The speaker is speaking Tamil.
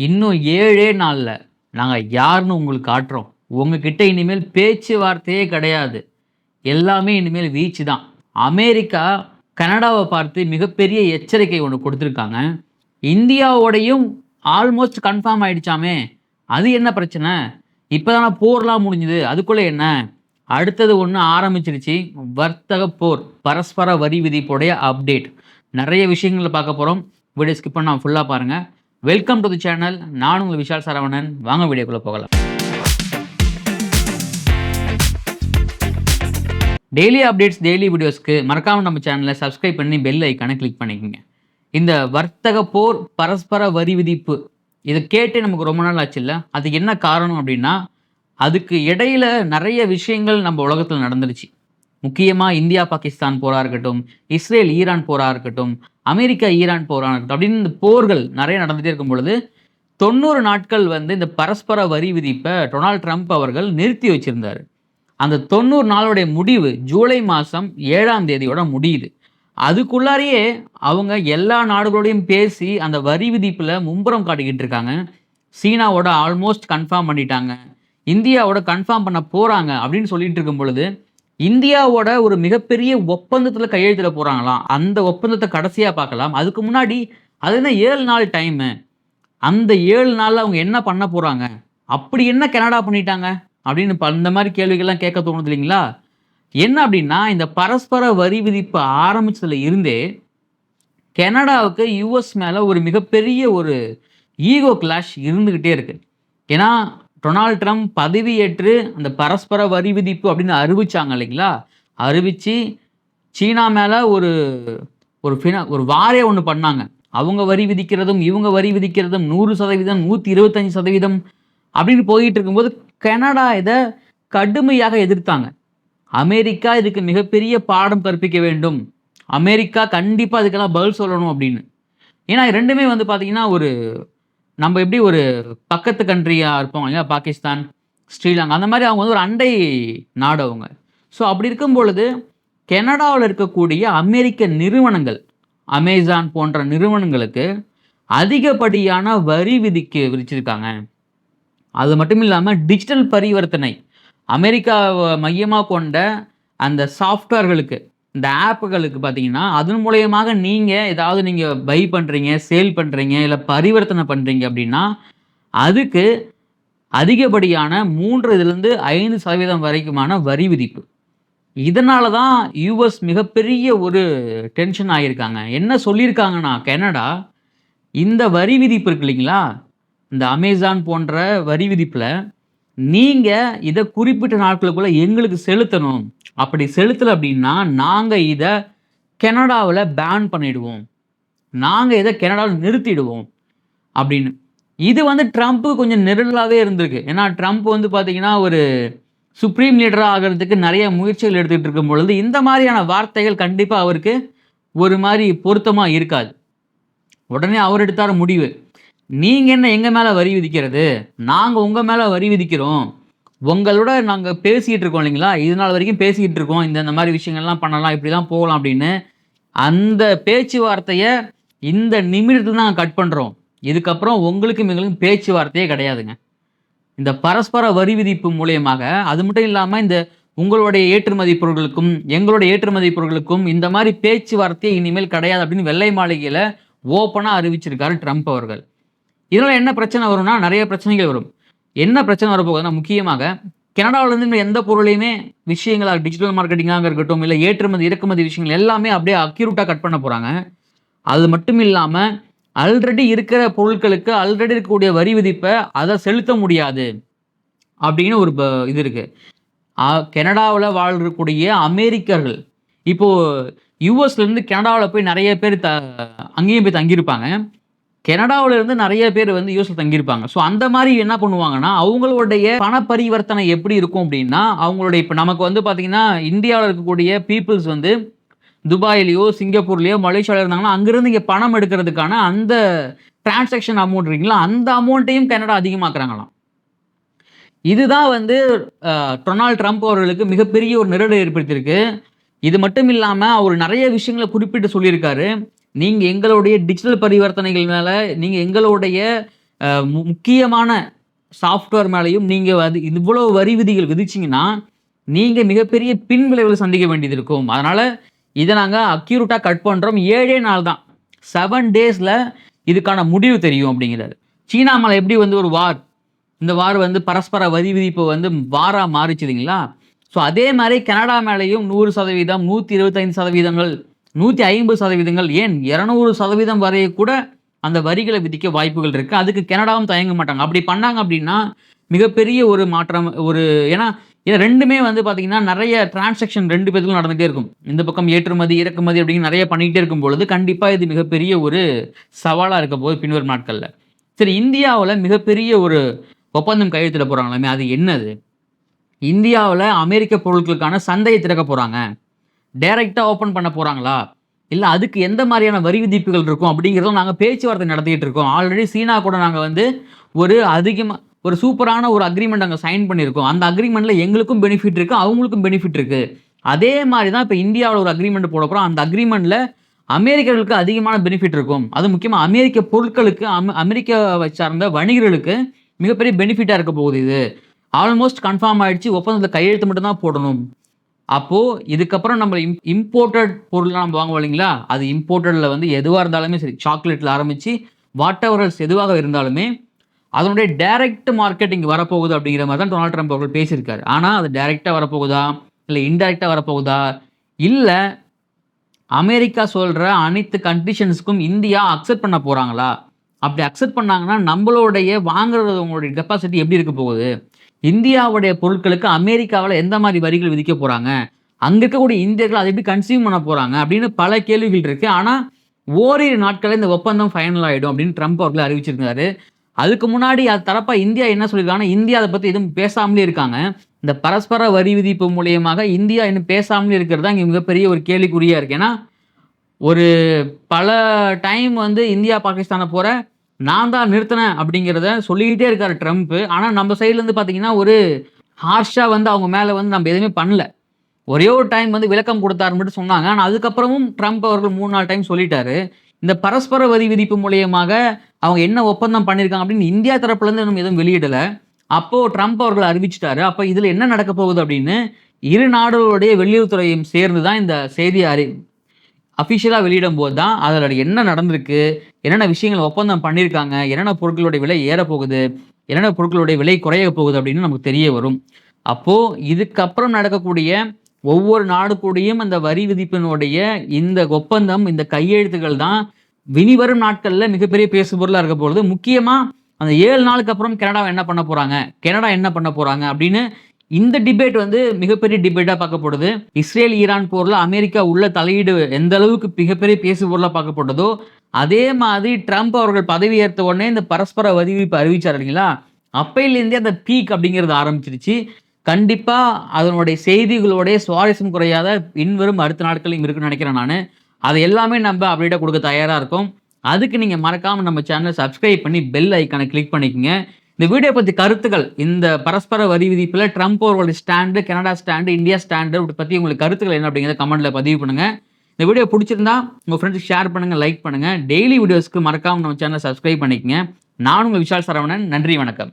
இன்னும் 7 நாள்ல நாங்க யாருன்னு உங்களுக்கு காட்டுறோம். உங்ககிட்ட இனிமேல் பேச்சுவார்த்தையே கிடையாது. எல்லாமே இனிமேல் வீச்சு தான். அமெரிக்கா கனடாவ பார்த்து மிகப்பெரிய எச்சரிக்கை ஒண்ணு குடுத்துருக்காங்க. இந்தியாவோடையும் ஆல்மோஸ்ட் கன்ஃபார்ம் ஆயிடுச்சாமே! அது என்ன பிரச்சனை? இப்ப தான போர்லாம் முடிஞ்சது. அதுக்குள்ள என்ன? அடுத்தது ஒண்ணு ஆரம்பிச்சிருச்சு. வர்த்தக போர். பரஸ்பர வரி விதிப்புடைய அப்டேட். நெறைய விஷயங்கள பார்க்க போறோம். வீடியோ ஸ்கிப் பண்ணாம ஃபுல்லா பாருங்க. Welcome to the channel. நான் உங்கள் விஷால் சரவணன். வாங்க வீடியோக்குள்ள போகலாம். டெய்லி அப்டேட்ஸ், டெய்லி வீடியோஸ்க்கு மறக்காம நம்ம சேனலை சப்ஸ்கிரைப் பண்ணி பெல் ஐக்கானை கிளிக் பண்ணிக்கங்க. இந்த வர்த்தக போர், பரஸ்பர வரி விதிப்பு இதை கேட்டு நமக்கு ரொம்ப நாள் ஆச்சுல்ல. அதுக்கு என்ன காரணம் அப்படின்னா, அதுக்கு இடையில நிறைய விஷயங்கள் நம்ம உலகத்தில் நடந்துருச்சு. முக்கியமாக இந்தியா பாகிஸ்தான் போராக இருக்கட்டும், இஸ்ரேல் ஈரான் போராக இருக்கட்டும், அமெரிக்கா ஈரான் போராக இருக்கட்டும் அப்படின்னு இந்த போர்கள் நிறைய நடந்துகிட்டே இருக்கும் பொழுது 90 நாட்கள் இந்த பரஸ்பர வரி விதிப்பை டொனால்ட் ட்ரம்ப் அவர்கள் நிறுத்தி வச்சிருந்தார். அந்த 90 நாளுடைய முடிவு ஜூலை மாதம் 7ஆம் தேதியோட முடியுது. அதுக்குள்ளாரையே அவங்க எல்லா நாடுகளோடையும் பேசி அந்த வரி விதிப்பில் மும்புறம் காட்டிக்கிட்டு இருக்காங்க. சீனாவோட ஆல்மோஸ்ட் கன்ஃபார்ம் பண்ணிட்டாங்க, இந்தியாவோட கன்ஃபார்ம் பண்ண போகிறாங்க அப்படின்னு சொல்லிட்டு இருக்கும் பொழுது, இந்தியாவோட ஒரு மிகப்பெரிய ஒப்பந்தத்தில் கையெழுத்திட போகிறாங்களாம். அந்த ஒப்பந்தத்தை கடைசியாக பார்க்கலாம். அதுக்கு முன்னாடி அது என்ன 7 நாள் டைமு, அந்த 7 நாளில் அவங்க என்ன பண்ண போகிறாங்க, அப்படி என்ன கனடா பண்ணிட்டாங்க அப்படின்னு இந்த மாதிரி கேள்விகள்லாம் கேட்க தோணுது இல்லைங்களா? என்ன அப்படின்னா, இந்த பரஸ்பர வரி விதிப்பு ஆரம்பிச்சதுல இருந்தே கனடாவுக்கு யுஎஸ் மேலே ஒரு மிகப்பெரிய ஒரு ஈகோ கிளாஷ் இருந்துக்கிட்டே இருக்கு. ஏன்னா டொனால்ட் ட்ரம்ப் பதவியேற்று அந்த பரஸ்பர வரி விதிப்பு அப்படின்னு அறிவிச்சாங்க இல்லைங்களா? அறிவித்து சீனா மேலே ஒரு ஒரு ஒரு வாரே ஒன்று பண்ணாங்க. அவங்க வரி விதிக்கிறதும் இவங்க வரி விதிக்கிறதும் 100%, 125% அப்படின்னு போயிட்டு இருக்கும்போது கனடா இதை கடுமையாக எதிர்த்தாங்க. அமெரிக்கா இதுக்கு மிகப்பெரிய பாடம் கற்பிக்க வேண்டும், அமெரிக்கா கண்டிப்பாக அதுக்கெல்லாம் பதில் சொல்லணும் அப்படின்னு. ஏன்னா ரெண்டுமே பார்த்தீங்கன்னா ஒரு நம்ம எப்படி ஒரு பக்கத்து கண்ட்ரியாக இருப்போம் இல்லையா, பாகிஸ்தான், ஸ்ரீலங்கா, அந்த மாதிரி அவங்க ஒரு அண்டை நாடு அவங்க. ஸோ அப்படி இருக்கும் பொழுது கனடாவில் இருக்கக்கூடிய அமெரிக்க நிறுவனங்கள், அமேசான் போன்ற நிறுவனங்களுக்கு அதிகப்படியான வரி விதிச்சிருக்காங்க. அது மட்டும் இல்லாமல் டிஜிட்டல் பரிவர்த்தனை, அமெரிக்காவை மையமாக கொண்ட அந்த சாஃப்ட்வேர்களுக்கு, இந்த ஆப்புகளுக்கு பார்த்தீங்கன்னா அதன் மூலயமாக நீங்கள் ஏதாவது நீங்கள் பை பண்ணுறீங்க, சேல் பண்ணுறீங்க, இல்லை பரிவர்த்தனை பண்ணுறீங்க அப்படின்னா அதுக்கு அதிகப்படியான 3-5% வரைக்குமான வரி விதிப்பு. இதனால தான் யூஎஸ் மிகப்பெரிய ஒரு டென்ஷன் ஆகியிருக்காங்க. என்ன சொல்லியிருக்காங்கன்னா, கனடா இந்த வரி விதிப்பு இருக்கு இல்லைங்களா, இந்த அமேசான் போன்ற வரி விதிப்பில் நீங்கள் இதை குறிப்பிட்ட நாட்களுக்குள்ளே எங்களுக்கு செலுத்தணும். அப்படி செலுத்தலை அப்படின்னா நாங்கள் இதை கனடாவில் பேன் பண்ணிடுவோம், நாங்கள் இதை கனடாவில் நிறுத்திடுவோம் அப்படின்னு. இது ட்ரம்ப்பு கொஞ்சம் நெருடலாகவே இருந்திருக்கு. ஏன்னா ட்ரம்ப் பார்த்தீங்கன்னா ஒரு சுப்ரீம் லீடராக ஆகிறதுக்கு நிறைய முயற்சிகள் எடுத்துகிட்டு இருக்கும் பொழுது இந்த மாதிரியான வார்த்தைகள் கண்டிப்பாக அவருக்கு ஒரு மாதிரி பொருத்தமாக இருக்காது. உடனே அவர் எடுத்தார் முடிவு, நீங்கள் என்ன எங்கள் மேலே வரி விதிக்கிறது, நாங்கள் உங்கள் மேலே வரி விதிக்கிறோம், உங்களோட நாங்கள் பேசிகிட்டு இருக்கோம் இல்லைங்களா, இது நாள் வரைக்கும் பேசிக்கிட்டு இருக்கோம், இந்த மாதிரி விஷயங்கள்லாம் பண்ணலாம், இப்படிலாம் போகலாம் அப்படின்னு. அந்த பேச்சுவார்த்தையை இந்த நிமிடத்தில் நாங்கள் கட் பண்ணுறோம். இதுக்கப்புறம் உங்களுக்கும் எங்களுக்கும் பேச்சுவார்த்தையே கிடையாதுங்க. இந்த பரஸ்பர வரி விதிப்பு மூலியமாக அது மட்டும் இல்லாமல் இந்த உங்களுடைய ஏற்றுமதி பொருட்களுக்கும் எங்களுடைய ஏற்றுமதி பொருட்களுக்கும் இந்த மாதிரி பேச்சுவார்த்தையே இனிமேல் கிடையாது அப்படின்னு வெள்ளை மாளிகையில் ஓப்பனாக அறிவிச்சிருக்காரு ட்ரம்ப் அவர்கள். இதனால் என்ன பிரச்சனை வரும்னா, நிறைய பிரச்சனைகள் வரும். என்ன பிரச்சனை வரப்போகுதுன்னா, முக்கியமாக கனடாவிலேருந்து எந்த பொருளையுமே விஷயங்களாக டிஜிட்டல் மார்க்கெட்டிங்காக இருக்கட்டும், இல்லை ஏற்றுமதி இறக்குமதி விஷயங்கள் எல்லாமே அப்படியே அக்யூரேட்டாக கட் பண்ண போகிறாங்க. அது மட்டும் இல்லாமல் ஆல்ரெடி இருக்கிற பொருட்களுக்கு ஆல்ரெடி இருக்கக்கூடிய வரி விதிப்பை அதை செலுத்த முடியாது அப்படின்னு ஒரு இது இருக்குது. கனடாவில் வாழக்கூடிய அமெரிக்கர்கள் இப்போது யூஎஸ்லேருந்து கனடாவில் போய் நிறைய பேர் அங்கேயும் போய் தங்கியிருப்பாங்க. கனடாவிலேருந்து நிறைய பேர் யூஎஸ்ல தங்கியிருப்பாங்க. ஸோ அந்த மாதிரி என்ன பண்ணுவாங்கன்னா, அவங்களுடைய பண பரிவர்த்தனை எப்படி இருக்கும் அப்படின்னா, அவங்களுடைய இப்போ நமக்கு பார்த்தீங்கன்னா இந்தியாவில் இருக்கக்கூடிய பீப்புள்ஸ் துபாயிலையோ சிங்கப்பூர்லேயோ மலேசியாவில் இருந்தாங்கன்னா அங்கேருந்து இங்கே பணம் எடுக்கிறதுக்கான அந்த டிரான்சாக்ஷன் அமௌண்ட் இருக்குங்களா, அந்த அமௌண்ட்டையும் கனடா அதிகமாக்குறாங்களாம். இதுதான் டொனால்ட் ட்ரம்ப் அவர்களுக்கு மிகப்பெரிய ஒரு நெருடலை ஏற்படுத்தியிருக்கு. இது மட்டும் இல்லாமல் அவர் நிறைய விஷயங்களை குறிப்பிட்டு சொல்லியிருக்காரு. நீங்கள் எங்களுடைய டிஜிட்டல் பரிவர்த்தனைகள் மேலே, நீங்கள் எங்களுடைய முக்கியமான சாஃப்ட்வேர் மேலேயும் நீங்கள் இவ்வளோ வரி விதிகள் விதிச்சிங்கன்னா நீங்கள் மிகப்பெரிய பின் விளைவுகள் சந்திக்க வேண்டியது இருக்கும். அதனால் இதை நாங்கள் அக்யூரேட்டாக கட் பண்ணுறோம். 7 நாள் தான், 7 டேஸில் இதுக்கான முடிவு தெரியும் அப்படிங்கிறாரு. சீனா மேலே எப்படி ஒரு வார், இந்த வார் பரஸ்பர வரி விதிப்பு வாராக மாறிச்சுதுங்களா? ஸோ அதே மாதிரி கனடா மேலேயும் 100%, 125%, 150%, ஏன் 200% வரை கூட அந்த வரிகளை விதிக்க வாய்ப்புகள் இருக்குது. அதுக்கு கனடாவும் தயங்க மாட்டாங்க. அப்படி பண்ணாங்க அப்படின்னா மிகப்பெரிய ஒரு மாற்றம். ஏன்னா ரெண்டுமே பார்த்தீங்கன்னா நிறைய டிரான்சாக்ஷன் 2 பேருக்கும் நடந்துகிட்டே இருக்கும். இந்த பக்கம் ஏற்றுமதி இறக்குமதி அப்படின்னு நிறைய பண்ணிகிட்டே இருக்கும் பொழுது கண்டிப்பாக இது மிகப்பெரிய ஒரு சவாலாக இருக்க போது பின்வரும் நாட்களில். சரி, இந்தியாவில் மிகப்பெரிய ஒரு ஒப்பந்தம் கையெழுத்திட போகிறாங்களாமே, அது என்னது? இந்தியாவில் அமெரிக்க பொருட்களுக்கான சந்தையை திறக்க போகிறாங்க. டைரெக்டாக ஓப்பன் பண்ண போகிறாங்களா, இல்லை அதுக்கு எந்த மாதிரியான வரி விதிப்புகள் இருக்கும் அப்படிங்கிறதும் நாங்கள் பேச்சுவார்த்தை நடத்திக்கிட்டு இருக்கோம். ஆல்ரெடி சீனா கூட நாங்கள் ஒரு சூப்பரான ஒரு அக்ரிமெண்ட் அங்கே சைன் பண்ணியிருக்கோம். அந்த அக்ரிமெண்ட்டில் எங்களுக்கும் பெனிஃபிட் இருக்குது, அவங்களுக்கும் பெனிஃபிட் இருக்குது. அதே மாதிரி தான் இப்போ இந்தியாவில் ஒரு அக்ரிமெண்ட் போட போகிறோம். அந்த அக்ரிமெண்ட்டில் அமெரிக்கர்களுக்கு அதிகமான பெனிஃபிட் இருக்கும். அது முக்கியமாக அமெரிக்க பொருட்களுக்கு, அமெரிக்காவை சார்ந்த வணிகர்களுக்கு மிகப்பெரிய பெனிஃபிட்டாக இருக்க போகுது. இது ஆல்மோஸ்ட் கன்ஃபார்ம் ஆகிடுச்சு. ஒப்பந்தத்தில் கையெழுத்து மட்டும்தான் போடணும். அப்போது இதுக்கப்புறம் நம்ம இம்போர்ட்டட் பொருள்லாம் நம்ம வாங்குவோம் இல்லைங்களா, அது இம்போர்ட்டடில் எதுவாக இருந்தாலுமே சரி, சாக்லேட்டில் ஆரம்பித்து வாட் எவர் எதுவாக இருந்தாலுமே அதனுடைய டைரக்ட் மார்க்கெட்டிங் வரப்போகுது அப்படிங்கிற மாதிரி தான் டொனால்ட் ட்ரம்ப் அவர்கள் பேசியிருக்காரு. ஆனால் அது டைரெக்டாக வரப்போகுதா, இல்லை இன்டைரக்டாக வரப்போகுதா, இல்லை அமெரிக்கா சொல்கிற அனைத்து கண்டிஷன்ஸுக்கும் இந்தியா அக்செப்ட் பண்ண போகிறாங்களா? அப்படி அக்செப்ட் பண்ணாங்கன்னா நம்மளுடைய வாங்குறவங்களுடைய கெப்பாசிட்டி எப்படி இருக்க போகுது? இந்தியாவுடைய பொருட்களுக்கு அமெரிக்காவில் எந்த மாதிரி வரிகள் விதிக்க போகிறாங்க? அங்கே இருக்கக்கூடிய இந்தியர்கள் அதை எப்படி கன்சியூம் பண்ண போகிறாங்க அப்படின்னு பல கேள்விகள் இருக்குது. ஆனால் ஓரிரு நாட்களில் இந்த ஒப்பந்தம் ஃபைனல் ஆகிடும் அப்படின்னு ட்ரம்ப் அவர்கள் அறிவிச்சிருக்காரு. அதுக்கு முன்னாடி அது தரப்பாக இந்தியா என்ன சொல்லியிருக்காங்கன்னா, இந்தியா அதை பற்றி எதுவும் பேசாமலே இருக்காங்க. இந்த பரஸ்பர வரி விதிப்பு மூலியமாக இந்தியா இன்னும் பேசாமலே இருக்கிறது தான் இங்கே மிகப்பெரிய ஒரு கேள்விக்குறியாக இருக்குது. ஏன்னா ஒரு பல டைம் இந்தியா பாகிஸ்தானை போகிற நான் தான் நிறுத்தினேன் அப்படிங்கிறத சொல்லிக்கிட்டே இருக்காரு ட்ரம்ப்பு. ஆனால் நம்ம சைட்லேருந்து பார்த்தீங்கன்னா ஒரு ஹார்ஷாக அவங்க மேலே நம்ம எதுவுமே பண்ணல. ஒரே ஒரு டைம் விளக்கம் கொடுத்தாரு மட்டும் சொன்னாங்க. ஆனால் அதுக்கப்புறமும் ட்ரம்ப் அவர்கள் 3-4 டைம் சொல்லிட்டாரு. இந்த பரஸ்பர வரி விதிப்பு மூலியமாக அவங்க என்ன ஒப்பந்தம் பண்ணியிருக்காங்க அப்படின்னு இந்தியா தரப்புலேருந்து இன்னும் எதுவும் வெளியிடலை. அப்போது ட்ரம்ப் அவர்கள் அறிவிச்சிட்டாரு. அப்போ இதில் என்ன நடக்க போகுது அப்படின்னு இரு நாடுகளுடைய வெளியுறவுத்துறையும் சேர்ந்து தான் இந்த செய்தியை அஃபிஷியலாக வெளியிடும் போது தான் அதில் என்ன நடந்திருக்கு, என்னென்ன விஷயங்கள் ஒப்பந்தம் பண்ணியிருக்காங்க, என்னென்ன பொருட்களுடைய விலை ஏறப்போகுது, என்னென்ன பொருட்களுடைய விலை குறைய போகுது அப்படின்னு நமக்கு தெரிய வரும். அப்போது இதுக்கப்புறம் நடக்கக்கூடிய ஒவ்வொரு நாடு கூடயும் அந்த வரி விதிப்பினுடைய இந்த ஒப்பந்தம், இந்த கையெழுத்துக்கள் தான் வினிவரும் நாட்களில் மிகப்பெரிய பேசுபொருளாக இருக்க போகிறது. முக்கியமாக அந்த 7 நாளுக்கு அப்புறம் கனடா என்ன பண்ண போகிறாங்க அப்படின்னு இந்த டிபேட் மிகப்பெரிய டிபேட்டாக பார்க்கப்படுது. இஸ்ரேல் ஈரான் போரில் அமெரிக்கா உள்ள தலையீடு எந்த அளவுக்கு மிகப்பெரிய பேசுபொருளாக பார்க்கப்பட்டதோ அதே மாதிரி ட்ரம்ப் அவர்கள் பதவி ஏற்ற உடனே இந்த பரஸ்பர வரி விதிப்பு அறிவிச்சார் இல்லைங்களா, அப்பையிலேருந்தே அந்த பீக் அப்படிங்கிறது ஆரம்பிச்சிருச்சு. கண்டிப்பாக அதனுடைய செய்திகளுடைய சுவாரஸ்யம் குறையாத பின்வரும் அடுத்த நாட்களையும் இருக்குன்னு நினைக்கிறேன் நான். அதை எல்லாமே நம்ம அப்டேட்டாக கொடுக்க தயாராக இருக்கோம். அதுக்கு நீங்கள் மறக்காமல் நம்ம சேனலை சப்ஸ்கிரைப் பண்ணி பெல் ஐக்கானை கிளிக் பண்ணிக்கோங்க. இந்த வீடியோ பற்றி கருத்துக்கள், இந்த பரஸ்பர வரி விதிப்பில் ட்ரம்ப் அவர்களுடைய stand, Canada stand, India stand பற்றி உங்களுக்கு கருத்துக்கள் என்ன அப்படிங்கிறத கமெண்ட்டில் பதிவு பண்ணுங்கள். இந்த வீடியோ பிடிச்சிருந்தா உங்கள் ஃப்ரெண்ட்ஸுக்கு ஷேர் பண்ணுங்கள், லைக் பண்ணுங்கள். டெய்லி வீடியோஸ்க்கு மறக்காமல் நம்ம சேனலை சப்ஸ்கிரைப் பண்ணிக்கங்க. நான் உங்கள் விஷால் சரவணன். நன்றி, வணக்கம்.